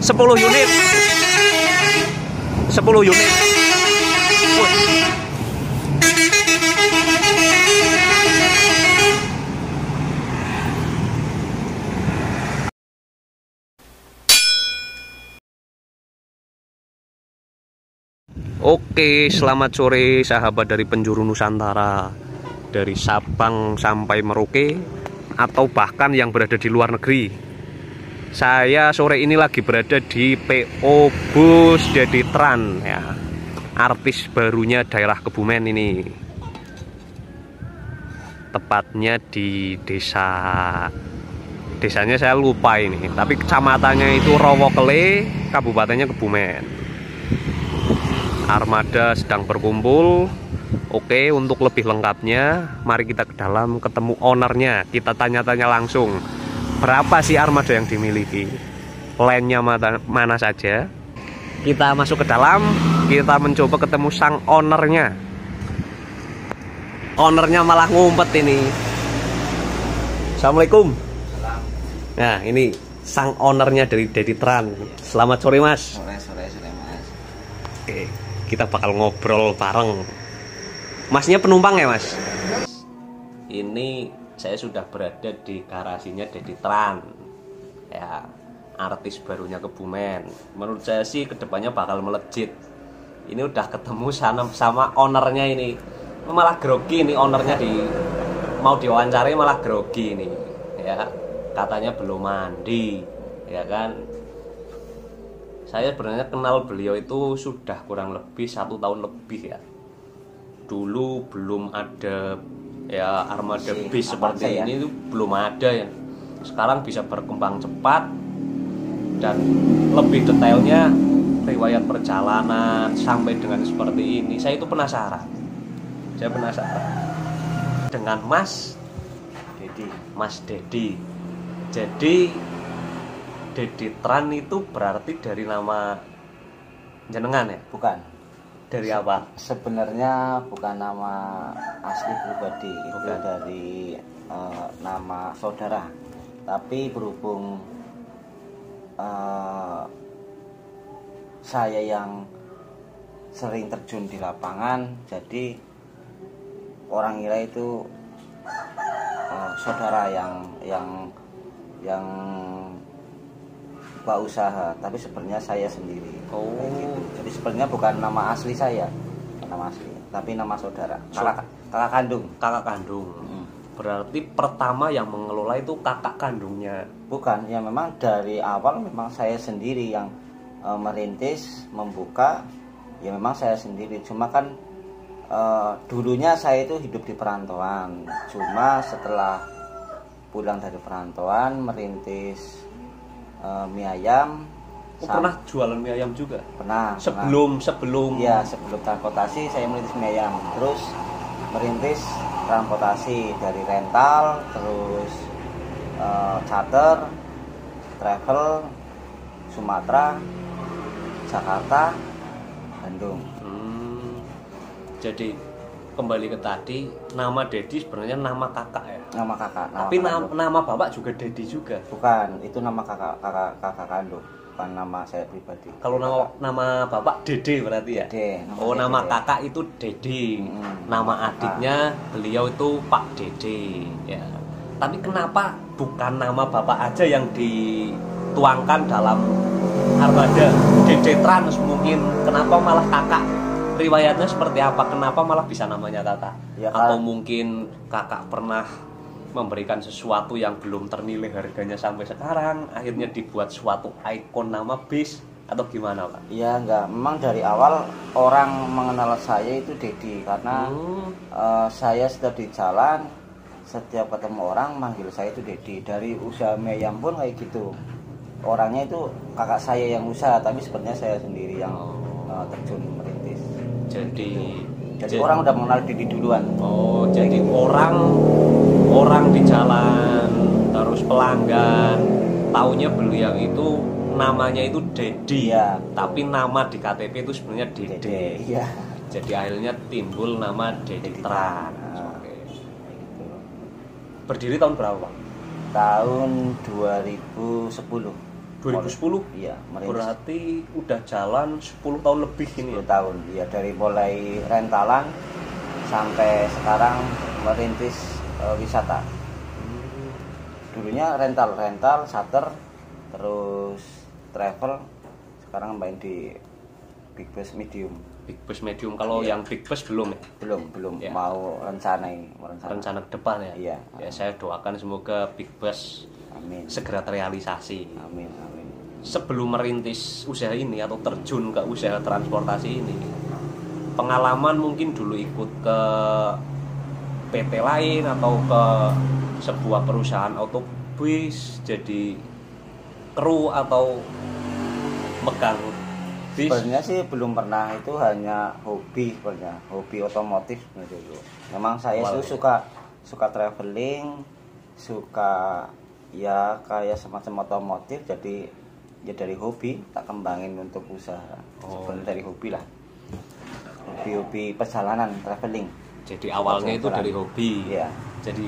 10 unit. 10 unit. Oke, selamat sore sahabat dari penjuru Nusantara, dari Sabang sampai Merauke, atau bahkan yang berada di luar negeri. Saya sore ini lagi berada di PO Bus Dedi Tran, ya, artis barunya daerah Kebumen ini. Tepatnya di desanya saya lupa ini, tapi kecamatannya itu Rowokele, kabupatennya Kebumen. Armada sedang berkumpul. Oke, untuk lebih lengkapnya mari kita ke dalam ketemu ownernya. Kita tanya-tanya langsung, berapa sih armada yang dimiliki, lainnya mana saja. Kita masuk ke dalam, kita mencoba ketemu sang ownernya. Ownernya malah ngumpet ini. Assalamualaikum. Nah, ini sang ownernya dari Dedi Tran. Selamat sore, Mas. Sore Mas. Oke, kita bakal ngobrol bareng. Masnya penumpang ya, Mas? Ini saya sudah berada di garasinya Dedi Tran, ya, artis barunya Kebumen. Menurut saya sih kedepannya bakal melejit. Ini udah ketemu sama ownernya ini. Malah grogi nih ownernya, mau diwawancari malah grogi nih, ya. Katanya belum mandi, ya kan. Saya sebenarnya kenal beliau itu sudah kurang lebih 1 tahun lebih, ya. Dulu belum ada ya armada bis seperti ini, itu belum ada, ya. Sekarang bisa berkembang cepat, dan lebih detailnya riwayat perjalanan sampai dengan seperti ini, saya itu penasaran. Saya penasaran dengan Mas Dedi. Jadi Dedi Tran itu berarti dari nama jenengan, ya? Bukan. Dari apa? Sebenarnya bukan nama asli pribadi, itu Bukan. dari nama saudara. Tapi berhubung saya yang sering terjun di lapangan, jadi orang kira itu saudara yang buka usaha, tapi sebenarnya saya sendiri. Oh. Gitu. Jadi sebenarnya bukan nama asli saya, nama asli, tapi nama saudara, kakak kandung. Kakak kandung. Berarti pertama yang mengelola itu kakak kandungnya. Bukan, ya memang dari awal memang saya sendiri yang merintis, membuka, ya memang saya sendiri. Cuma kan dulunya saya itu hidup di perantauan. Cuma setelah pulang dari perantauan merintis mie ayam. Pernah jualan mie ayam juga? Pernah. Sebelum ya, sebelum transportasi saya merintis mie ayam. Terus merintis transportasi dari rental, terus charter, travel, Sumatera, Jakarta, Bandung. Jadi kembali ke tadi, nama Dedi sebenarnya nama kakak, ya? Nama kakak. Tapi nama bapak juga Dedi juga? Bukan, itu nama kakak kandung, bukan nama saya pribadi. Kalau nama bapak Dede berarti, ya? Dede. Nama kakak itu Dedi. Nama adiknya beliau itu Pak Dede, ya. Tapi kenapa bukan nama bapak aja yang dituangkan dalam armada Dedi Trans mungkin? Kenapa malah kakak? Riwayatnya seperti apa? Kenapa malah bisa namanya kakak? Ya, atau mungkin kakak pernah memberikan sesuatu yang belum ternilai harganya sampai sekarang, akhirnya dibuat suatu ikon nama bis, atau gimana, Pak? Iya, enggak. Memang dari awal orang mengenal saya itu Dedi, karena saya setiap di jalan, setiap ketemu orang manggil saya itu Dedi. Dari usaha mie ayam pun kayak gitu. Orangnya itu kakak saya yang usaha, tapi sebenarnya saya sendiri yang terjun merintis. Jadi orang udah mengenal Dedi duluan. Oh, jadi orang di jalan, terus pelanggan taunya beliau itu namanya itu Dedi, ya. Tapi nama di KTP itu sebenarnya Dede. Iya. Jadi akhirnya timbul nama Dedi Tran. Oke. Berdiri tahun berapa, Pak? Tahun 2010. 2010? Iya, merintis. Berarti udah jalan 10 tahun lebih ini 10 tahun. Iya, dari mulai rentalan sampai sekarang merintis wisata. Dulunya rental, charter, terus travel. Sekarang main di big bus medium. Big bus medium. Kalau yang big bus belum ya? Belum Ya. mau rencana ke depan ya. Iya. Ya, saya doakan semoga big bus Amin. segera terrealisasi. Amin. Sebelum merintis usaha ini atau terjun ke usaha transportasi ini, pengalaman mungkin dulu ikut ke PT lain atau ke sebuah perusahaan autobus jadi kru atau megang bis. Sebenarnya sih belum pernah, itu hanya hobi sebenarnya, hobi otomotif dulu. Memang saya itu suka traveling, suka ya kayak semacam otomotif, jadi ya dari hobi tak kembangin untuk usaha. Sebenarnya dari hobi lah, hobi perjalanan traveling. Jadi awalnya itu dari hobi. Iya. Jadi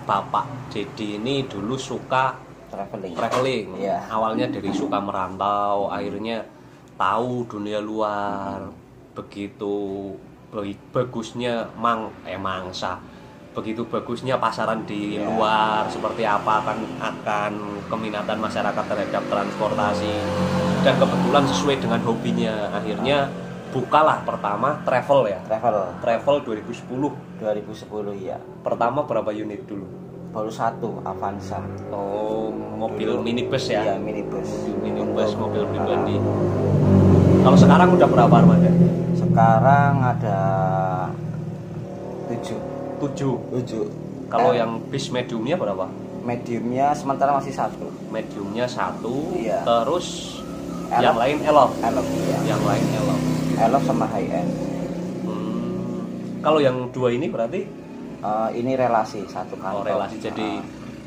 Bapak Dedi ini dulu suka traveling. Iya. Awalnya dari suka merantau, akhirnya tahu dunia luar. Begitu bagusnya mangsa. Begitu bagusnya pasaran di luar, seperti apa akan keminatan masyarakat terhadap transportasi. Dan kebetulan sesuai dengan hobinya, akhirnya bukalah pertama travel ya. Travel 2010 ya. Pertama berapa unit dulu? Baru satu, Avanza. Oh, mobil dulu, minibus ya? Iya, minibus. Mobil pribadi. Kalau sekarang udah berapa armada? Sekarang ada 7. Kalau yang bis mediumnya berapa? Mediumnya sementara masih 1. Mediumnya 1. Iya. Terus yang lain elok. Iya. Yang lain elok sama high end. Kalau yang 2 ini berarti? Ini relasi satu kantor. Relasi. Jadi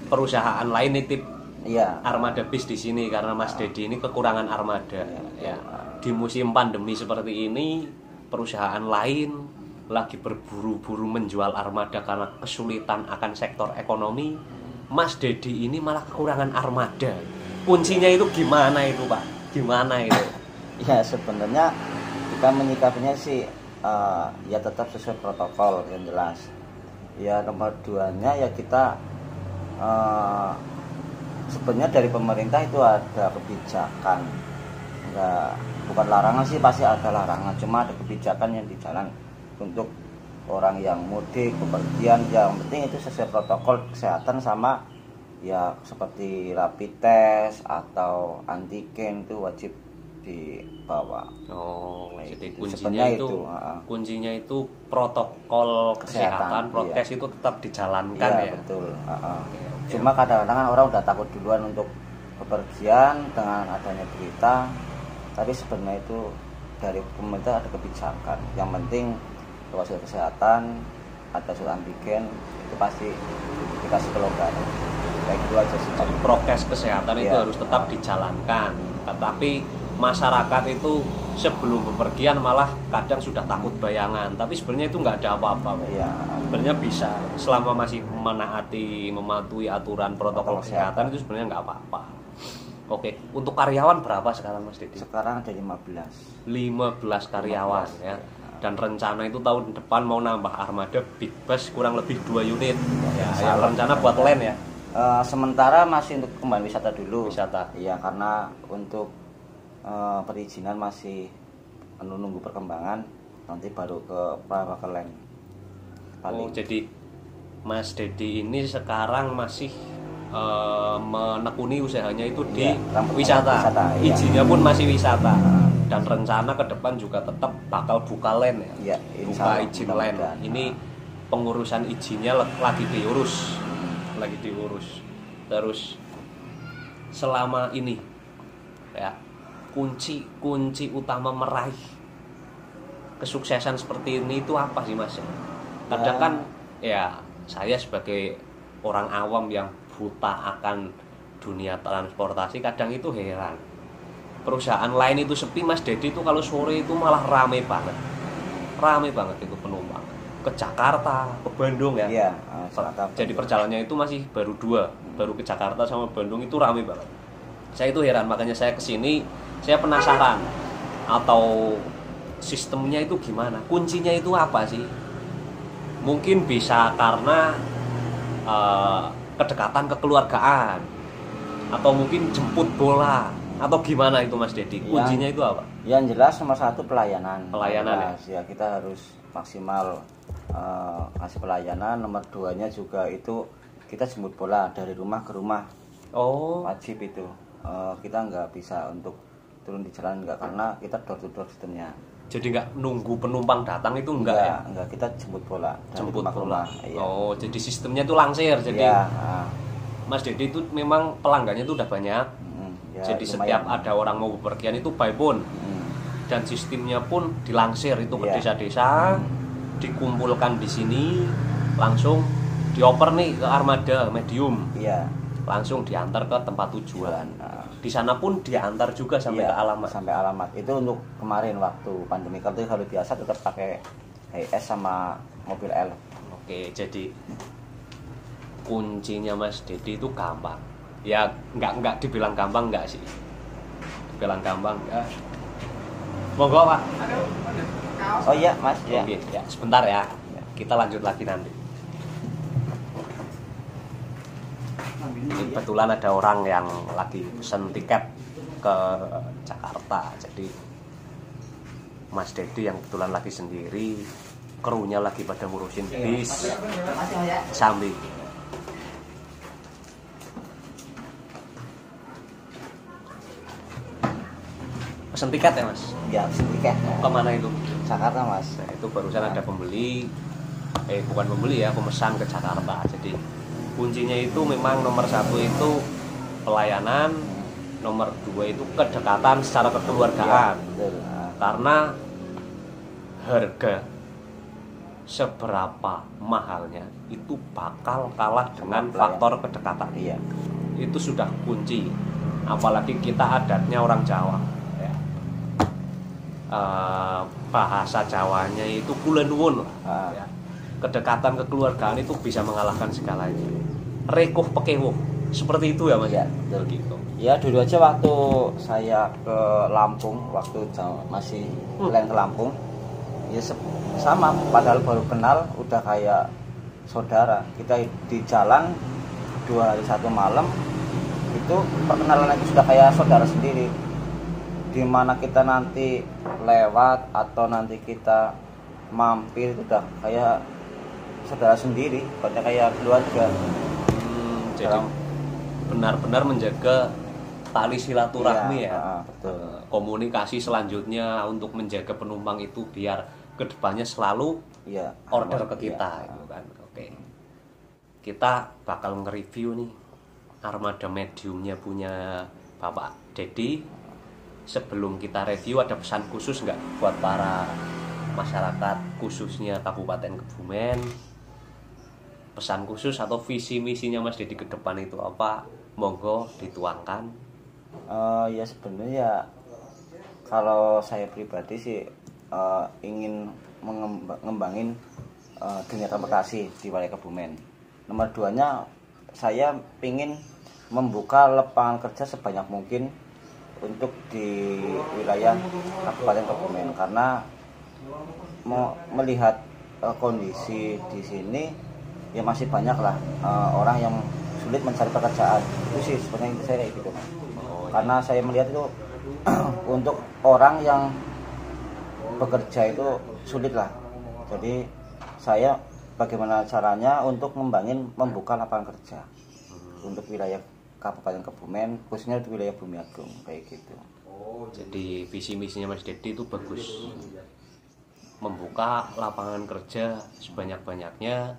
perusahaan lain nitip iya, armada bis di sini karena Mas Dedi ini kekurangan armada. Ya. Di musim pandemi seperti ini, perusahaan lain lagi berburu-buru menjual armada karena kesulitan akan sektor ekonomi. Mas Dedi ini malah kekurangan armada. Kuncinya itu gimana itu, Pak? Gimana itu? Ya sebenarnya kita menyikapinya sih ya tetap sesuai protokol yang jelas. Ya nomor 2-nya ya kita sebenarnya dari pemerintah itu ada kebijakan, bukan larangan sih, pasti ada larangan, cuma ada kebijakan yang di jalan untuk orang yang mudik bepergian. Yang penting itu sesuai protokol kesehatan, sama ya seperti rapid test atau antigen itu wajib dibawa. Jadi kuncinya itu protokol kesehatan, prokes itu tetap dijalankan ya. Betul. Cuma kadang-kadang orang udah takut duluan untuk bepergian dengan adanya berita, tapi sebenarnya itu dari pemerintah ada kebijakan. Yang penting kalau sudah kesehatan, ada surat antigen, itu pasti dikasih kelonggaran. Kayak gitu aja sih. Prokes kesehatan itu harus tetap dijalankan. Tapi masyarakat itu sebelum bepergian malah kadang sudah takut bayangan, tapi sebenarnya itu nggak ada apa-apa. Sebenarnya bisa selama masih mematuhi aturan protokol kesehatan itu sebenarnya nggak apa-apa. Oke, untuk karyawan berapa sekarang Mas Dedi? Sekarang ada 15 karyawan ya. Dan rencana itu tahun depan mau nambah armada big bus kurang lebih 2 unit. Ya, rencana buat land ya. Sementara masih untuk kembali wisata dulu. Iya, karena untuk perizinan masih menunggu perkembangan, nanti baru ke land. Jadi Mas Dedi ini sekarang masih menekuni usahanya itu di wisata. Izinnya pun masih wisata. Dan rencana ke depan juga tetap bakal buka land ya. Buka izin land. Ini pengurusan izinnya lagi diurus. Terus selama ini ya, kunci utama meraih kesuksesan seperti ini itu apa sih Mas? Kadang kan ya saya sebagai orang awam yang buta akan dunia transportasi kadang itu heran. Perusahaan lain itu sepi, Mas Dedi itu kalau sore itu malah rame banget itu penumpang ke Jakarta, ke Bandung ya. Iya, Jadi perjalanannya itu masih baru 2, baru ke Jakarta sama Bandung itu rame banget. Saya itu heran, makanya saya kesini, saya penasaran atau sistemnya itu gimana, kuncinya itu apa sih? Mungkin bisa karena kedekatan kekeluargaan, atau mungkin jemput bola, atau gimana itu Mas Dedi? Kuncinya itu apa? Yang jelas nomor satu pelayanan. Pelayanan ya kita harus maksimal kasih pelayanan. Nomor duanya juga itu kita jemput bola dari rumah ke rumah. Oh, Wajib itu. Kita nggak bisa untuk turun di jalan, nggak, karena kita door to door sistemnya. jadi nggak nunggu penumpang datang itu enggak ya? Enggak, kita jemput bola dari Jemput rumah ke bola. rumah. Iya. Oh, jadi sistemnya itu langsir. Jadi Iya, Mas Dedi itu memang pelanggannya itu udah banyak. ya, Jadi lumayan. setiap ada orang mau bepergian itu by phone. Dan sistemnya pun dilangsir itu ke Iya. desa-desa, dikumpulkan di sini, langsung dioper nih ke armada medium, Iya. langsung diantar ke tempat tujuan. Nah, Di sana pun diantar juga sampai iya, ke alamat. sampai alamat. Itu untuk kemarin waktu pandemi. Kalau hari biasa tetap pakai HS sama mobil L. Oke, jadi kuncinya Mas Dedi itu gampang. Ya nggak dibilang gampang nggak sih? Dibilang gampang nggak. Monggo Pak. Oh iya Mas, ya. Oke, ya sebentar ya. Kita lanjut lagi nanti. Ini kebetulan ada orang yang lagi pesen tiket ke Jakarta. Jadi Mas Dedi yang kebetulan lagi sendiri, krunya lagi pada ngurusin bis sambil pesen tiket ya Mas. Ya, tiket. Kemana itu? Jakarta Mas. Nah, itu barusan ada pembeli, bukan pembeli ya, pemesan ke Jakarta. Jadi kuncinya itu memang nomor satu itu pelayanan, nomor dua itu kedekatan secara kekeluargaan. Ya, betul. Karena harga seberapa mahalnya itu bakal kalah dengan faktor kedekatan. Iya. Itu sudah kunci. Apalagi kita adatnya orang Jawa. Ya. Bahasa Jawanya itu kula nuwun. Ya. Kedekatan kekeluargaan itu bisa mengalahkan segalanya. Rekuh pekewuh. Seperti itu ya Mas. Ya, betul gitu. Ya dulu aja waktu saya ke Lampung, waktu masih lain ke Lampung, ya sama, padahal baru kenal udah kayak saudara. Kita di jalan 2 hari 1 malam itu perkenalan itu sudah kayak saudara sendiri. Dimana kita nanti lewat atau nanti kita mampir itu udah kayak saudara sendiri, bukannya kayak keluarga. Jadi benar-benar menjaga tali silaturahmi ya. Betul. Komunikasi selanjutnya untuk menjaga penumpang itu biar kedepannya selalu order ke kita gitu kan. Oke. Kita bakal nge-review nih armada mediumnya punya Bapak Dedi. Sebelum kita review, ada pesan khusus nggak buat para masyarakat khususnya Kabupaten Kebumen? Pesan khusus atau visi misinya Mas Dedi ke depan itu apa? Monggo dituangkan. Ya sebenarnya kalau saya pribadi sih ingin mengembangin dunia transportasi di wilayah Kebumen. Nomor 2-nya saya ingin membuka lapangan kerja sebanyak mungkin untuk di wilayah Kabupaten Kebumen, karena mau melihat kondisi di sini ya masih banyak lah orang yang sulit mencari pekerjaan. Itu sih sebenarnya saya kayak gitu. Karena saya melihat itu untuk orang yang bekerja itu sulit lah. Jadi saya bagaimana caranya untuk membuka lapangan kerja untuk wilayah Kabupaten Kebumen, khususnya untuk wilayah Bumiagung kayak gitu. Jadi visi misinya Mas Dedi itu bagus, membuka lapangan kerja sebanyak-banyaknya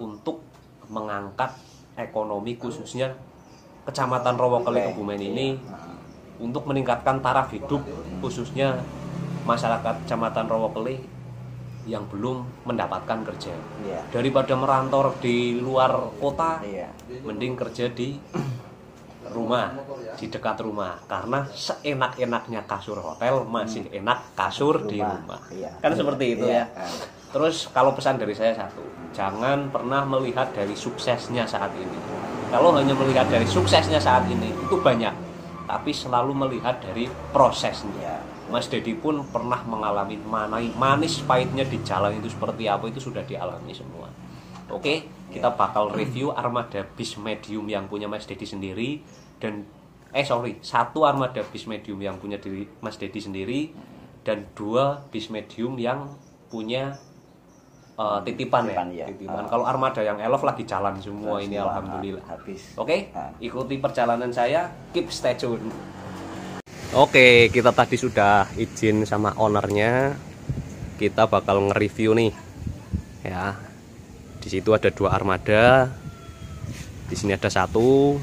untuk mengangkat ekonomi khususnya Kecamatan Rowokeli Kebumen ini, untuk meningkatkan taraf hidup khususnya masyarakat Kecamatan Rowokeli yang belum mendapatkan kerja. Daripada merantau di luar kota, mending kerja di rumah, di dekat rumah. Karena seenak-enaknya kasur hotel masih enak kasur di rumah. Kan seperti itu ya. Terus kalau pesan dari saya satu, jangan pernah melihat dari suksesnya saat ini. Kalau hanya melihat dari suksesnya saat ini, itu banyak. tapi selalu melihat dari prosesnya. Ya. Mas Dedi pun pernah mengalami manis pahitnya di jalan itu seperti apa, itu sudah dialami semua. Oke, kita bakal review armada bis medium yang punya Mas Dedi sendiri, dan satu armada bis medium yang punya diri Mas Dedi sendiri, dan 2 bis medium yang punya titipan ya. Titipan. Kalau armada yang Elof lagi jalan semua ini, alhamdulillah. Habis. Oke, ikuti perjalanan saya, keep stay tune. Oke, kita tadi sudah izin sama ownernya. Kita bakal nge-review nih. Ya. Di situ ada 2 armada. Di sini ada 1.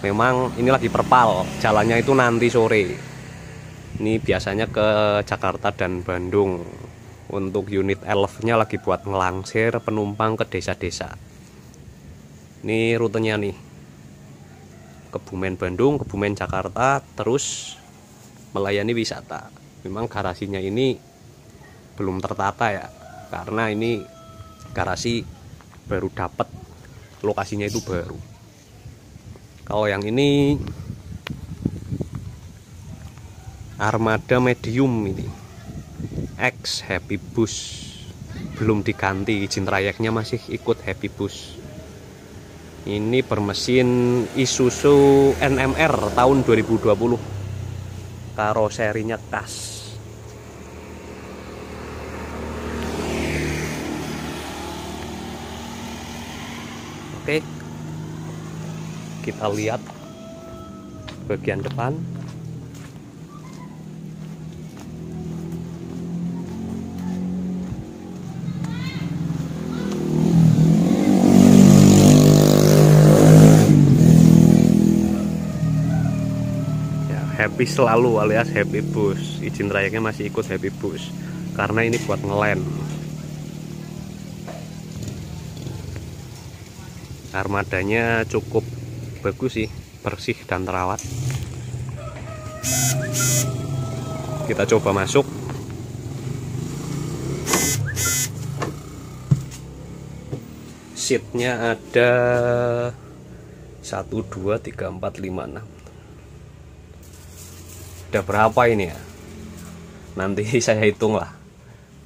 Memang ini lagi perpal. Jalannya itu nanti sore. Ini biasanya ke Jakarta dan Bandung. Untuk unit Elf-nya lagi buat ngelangsir penumpang ke desa-desa. Ini rutenya nih. Kebumen Bandung, Kebumen Jakarta, terus melayani wisata. Memang garasinya ini belum tertata ya, karena ini garasi baru dapat, lokasinya itu baru. Kalau yang ini armada medium, ini X Happy Bus, belum diganti, izin trayeknya masih ikut Happy Bus. Ini bermesin Isuzu NMR tahun 2020. Karoserinya khas. Oke. Kita lihat bagian depan. Happy selalu alias Happy Bus. Izin trayeknya masih ikut Happy Bus karena ini buat ngelend. Armadanya cukup bagus sih, bersih dan terawat. Kita coba masuk. Seatnya ada 1, 2, 3, 4, 5, 6. Udah berapa ini ya? Nanti saya hitung lah.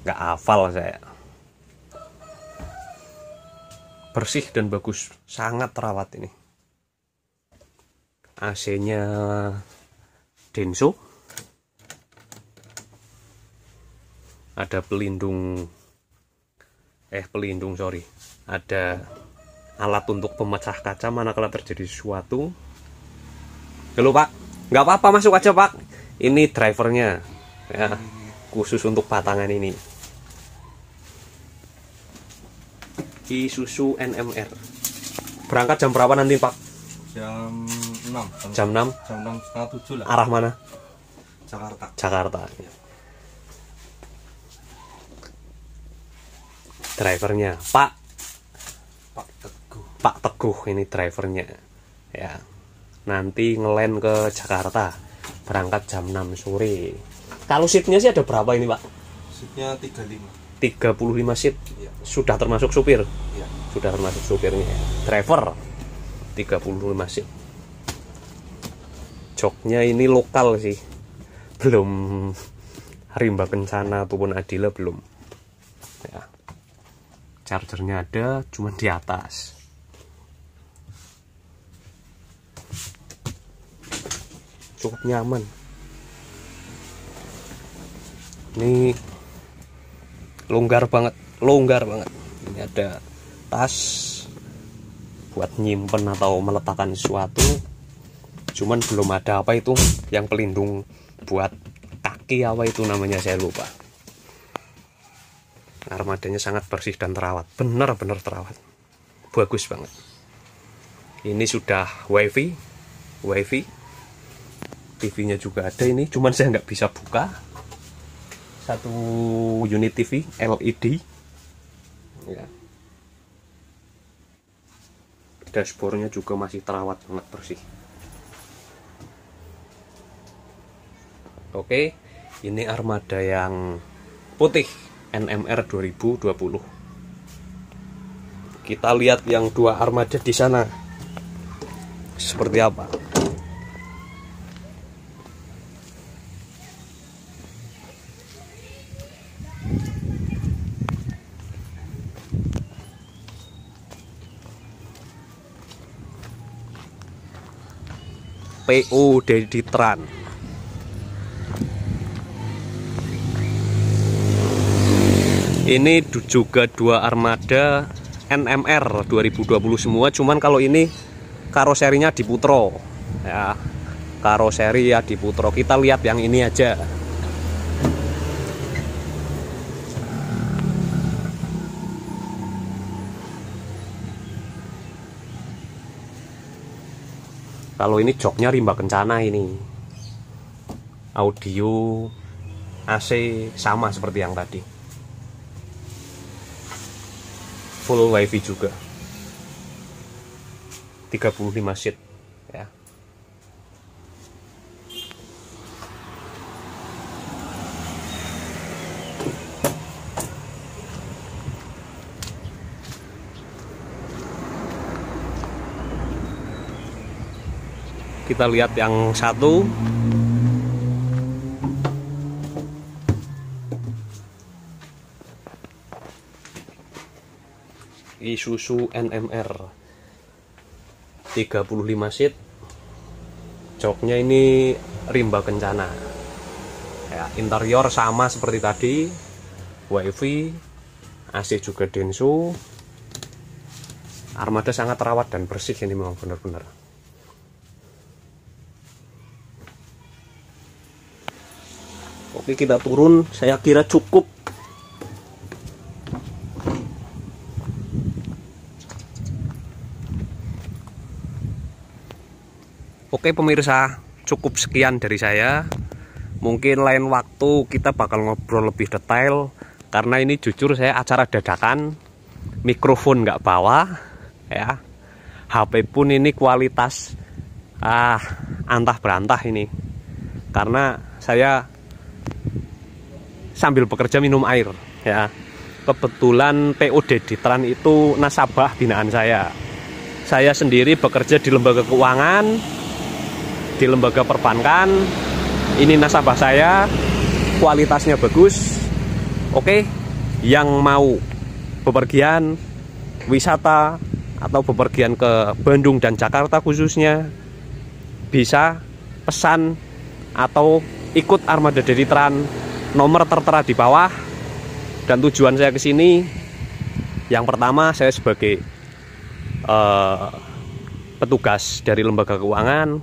Nggak hafal saya. Bersih dan bagus, sangat terawat ini. AC-nya Denso. Ada pelindung Ada alat untuk pemecah kaca manakala terjadi sesuatu. Halo Pak, nggak apa-apa, masuk aja Pak. Ini drivernya ya, khusus untuk batangan ini. Isuzu NMR. Berangkat jam berapa nanti Pak? Jam 6. Jam 6? Jam 6 setengah 7 lah. Arah mana? Jakarta. Jakarta. Drivernya Pak Teguh. Pak Teguh ini drivernya. Ya. Nanti ngelend ke Jakarta. Berangkat jam 6 sore. Kalau seatnya sih ada berapa ini Pak? Seatnya 35. 35 seat. Iya. Sudah termasuk supir? Iya. Sudah termasuk supirnya. Driver 35 seat. Joknya ini lokal sih. Belum Rimba Kencana ataupun Adila belum. Ya. Chargernya ada, cuman di atas. Cukup nyaman. Ini longgar banget. Ini ada tas buat nyimpen atau meletakkan sesuatu. Cuman belum ada apa itu yang pelindung buat kaki, apa itu namanya saya lupa. Armadanya sangat bersih dan terawat. Benar-benar terawat. Bagus banget. Ini sudah wifi. TV-nya juga ada ini, cuman saya nggak bisa buka. 1 unit TV LED. Ya. Dashboardnya juga masih terawat banget, bersih. Oke, ini armada yang putih NMR 2020. Kita lihat yang 2 armada di sana seperti apa. PO Dedi Tran. Ini juga 2 armada NMR 2020 semua, cuman kalau ini karoserinya di Putro ya, karoseri ya di Putro. Kita lihat yang ini aja. Kalau ini joknya rimba kencana, ini audio AC sama seperti yang tadi, full wifi juga, 35 seat ya. Kita lihat yang satu. Isuzu NMR 35 seat. Joknya ini rimba kencana ya, interior sama seperti tadi, wifi, AC juga Denso. Armada sangat terawat dan bersih, ini memang benar-benar. Oke, kita turun, saya kira cukup. Oke pemirsa, cukup sekian dari saya. Mungkin lain waktu kita bakal ngobrol lebih detail, karena ini jujur saya acara dadakan, mikrofon nggak bawa ya, HP pun ini kualitas antah berantah ini, karena saya sambil bekerja minum air ya. Kebetulan PO Dedi Tran itu nasabah binaan saya. Saya sendiri bekerja di lembaga keuangan, di lembaga perbankan. Ini nasabah saya, kualitasnya bagus. Oke, yang mau bepergian wisata atau bepergian ke Bandung dan Jakarta khususnya, bisa pesan atau ikut armada Dedi Tran. Nomor tertera di bawah. Dan tujuan saya ke sini, yang pertama saya sebagai petugas dari lembaga keuangan,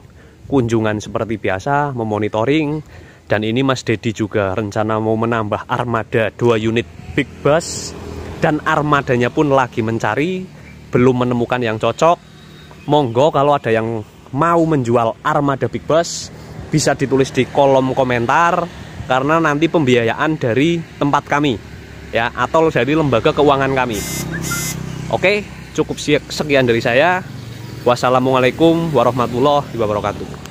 kunjungan seperti biasa, memonitoring. Dan ini Mas Dedi juga rencana mau menambah armada 2 unit big bus, dan armadanya pun lagi mencari, belum menemukan yang cocok. Monggo kalau ada yang mau menjual armada big bus, bisa ditulis di kolom komentar, karena nanti pembiayaan dari tempat kami ya, atau dari lembaga keuangan kami. Oke, cukup sekian dari saya. Wassalamualaikum warahmatullahi wabarakatuh.